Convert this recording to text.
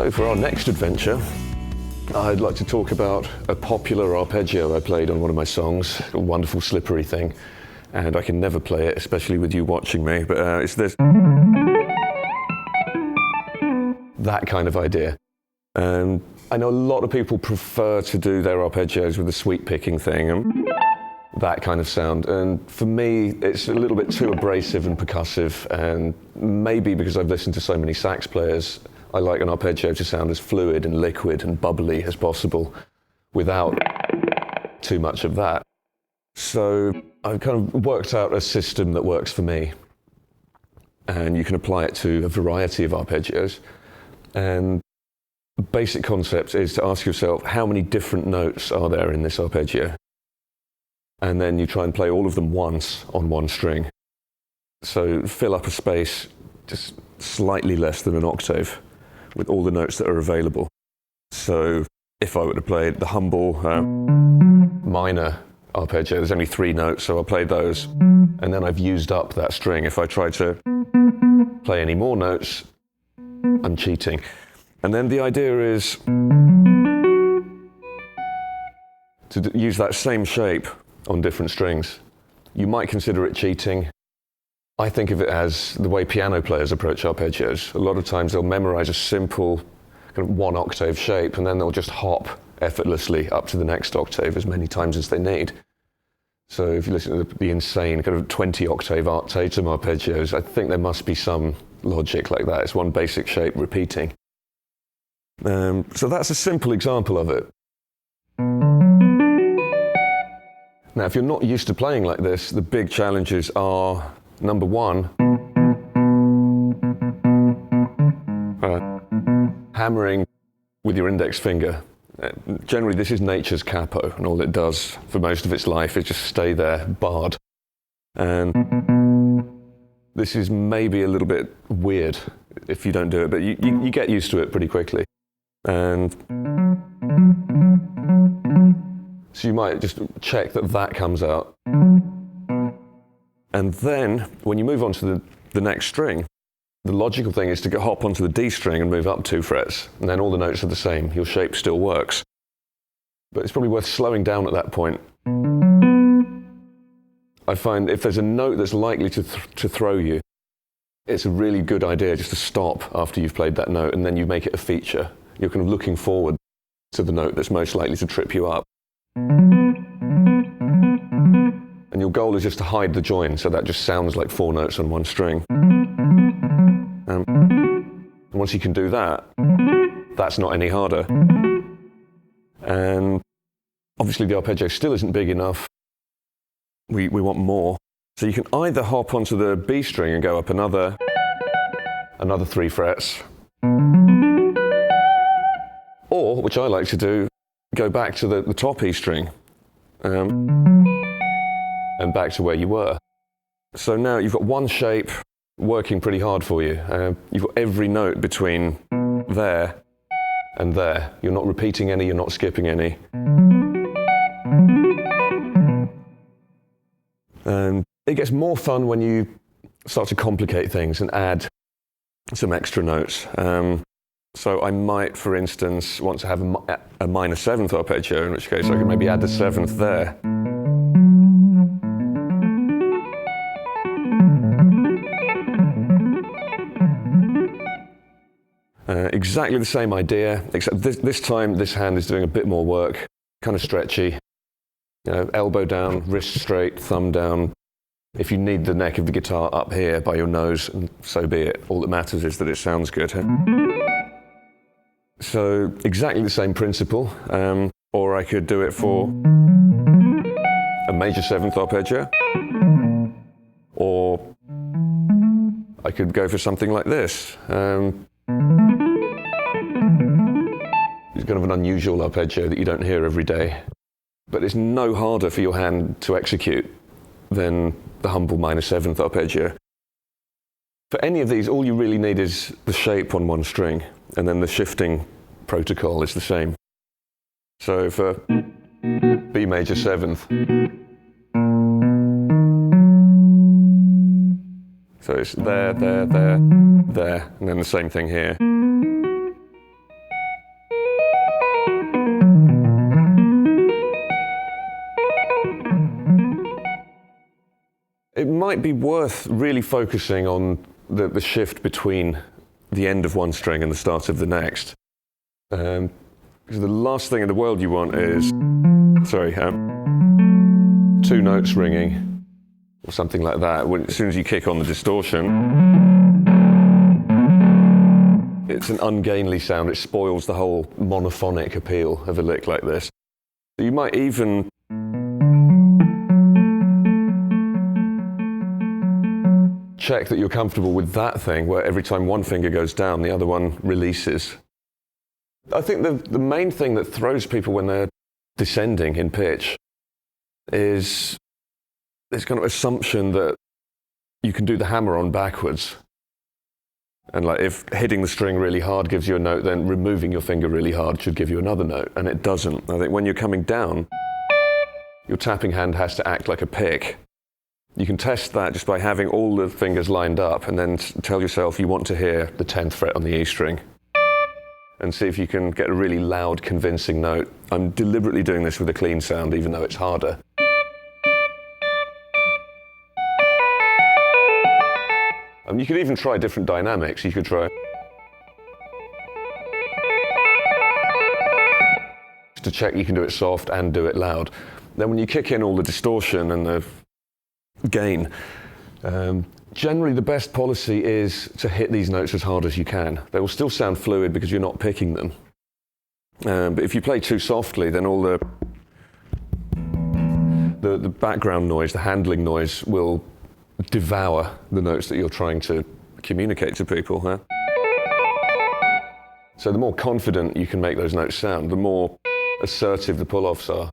So for our next adventure, I'd like to talk about a popular arpeggio I played on one of my songs, a wonderful slippery thing, and I can never play it, especially with you watching me, but it's this, that kind of idea. I know a lot of people prefer to do their arpeggios with the sweep picking thing, and that kind of sound, and for me it's a little bit too abrasive and percussive, and maybe because I've listened to so many sax players, I like an arpeggio to sound as fluid and liquid and bubbly as possible without too much of that. So I've kind of worked out a system that works for me, and you can apply it to a variety of arpeggios. And the basic concept is to ask yourself, how many different notes are there in this arpeggio? And then you try and play all of them once on one string. So fill up a space just slightly less than an octave with all the notes that are available. So if I were to play the humble minor arpeggio, there's only 3 notes, so I'll play those, and then I've used up that string. If I try to play any more notes, I'm cheating. And then the idea is to use that same shape on different strings. You might consider it cheating. I think of it as the way piano players approach arpeggios. A lot of times they'll memorize a simple kind of 1 octave shape, and then they'll just hop effortlessly up to the next octave as many times as they need. So if you listen to the insane kind of 20 octave arctatum arpeggios, I think there must be some logic like that. It's one basic shape repeating. So that's a simple example of it. Now, if you're not used to playing like this, the big challenges are, number 1, hammering with your index finger. Generally, this is nature's capo, and all it does for most of its life is just stay there, barred. And this is maybe a little bit weird if you don't do it, but you get used to it pretty quickly. And so you might just check that that comes out. And then, when you move on to the next string, the logical thing is to hop onto the D string and move up 2 frets, and then all the notes are the same. Your shape still works. But it's probably worth slowing down at that point. I find if there's a note that's likely to throw you, it's a really good idea just to stop after you've played that note, and then you make it a feature. You're kind of looking forward to the note that's most likely to trip you up. And your goal is just to hide the join, so that just sounds like 4 notes on one string. And once you can do that, that's not any harder. And obviously the arpeggio still isn't big enough. We want more. So you can either hop onto the B string and go up another 3 frets, or, which I like to do, go back to the top E string. And back to where you were. So now you've got one shape working pretty hard for you. You've got every note between there and there. You're not repeating any, you're not skipping any. And it gets more fun when you start to complicate things and add some extra notes. So I might, for instance, want to have a minor 7th arpeggio, in which case I could maybe add the 7th there. Exactly the same idea, except this time this hand is doing a bit more work, kind of stretchy. You know, elbow down, wrist straight, thumb down. If you need the neck of the guitar up here by your nose, and so be it. All that matters is that it sounds good. So exactly the same principle, or I could do it for a major 7th arpeggio, or I could go for something like this. It's kind of an unusual arpeggio that you don't hear every day, but it's no harder for your hand to execute than the humble minor 7th arpeggio. For any of these, all you really need is the shape on one string, and then the shifting protocol is the same. So for B major 7th, so it's there, there, there, there, and then the same thing here. it might be worth really focusing on the shift between the end of one string and the start of the next. Because the last thing in the world you want is, two notes ringing, or something like that. As soon as you kick on the distortion, it's an ungainly sound. It spoils the whole monophonic appeal of a lick like this. You might even check that you're comfortable with that thing, where every time one finger goes down, the other one releases. I think the main thing that throws people when they're descending in pitch is this kind of assumption that you can do the hammer-on backwards. And like if hitting the string really hard gives you a note, then removing your finger really hard should give you another note, and it doesn't. I think when you're coming down, your tapping hand has to act like a pick. You can test that just by having all the fingers lined up and then tell yourself you want to hear the 10th fret on the E string. And see if you can get a really loud, convincing note. I'm deliberately doing this with a clean sound, even though it's harder. You could even try different dynamics. You could try to check you can do it soft and do it loud. Then when you kick in all the distortion and the gain, generally the best policy is to hit these notes as hard as you can. They will still sound fluid because you're not picking them. But if you play too softly, then all the background noise, the handling noise, will devour the notes that you're trying to communicate to people. Huh? So the more confident you can make those notes sound, the more assertive the pull-offs are.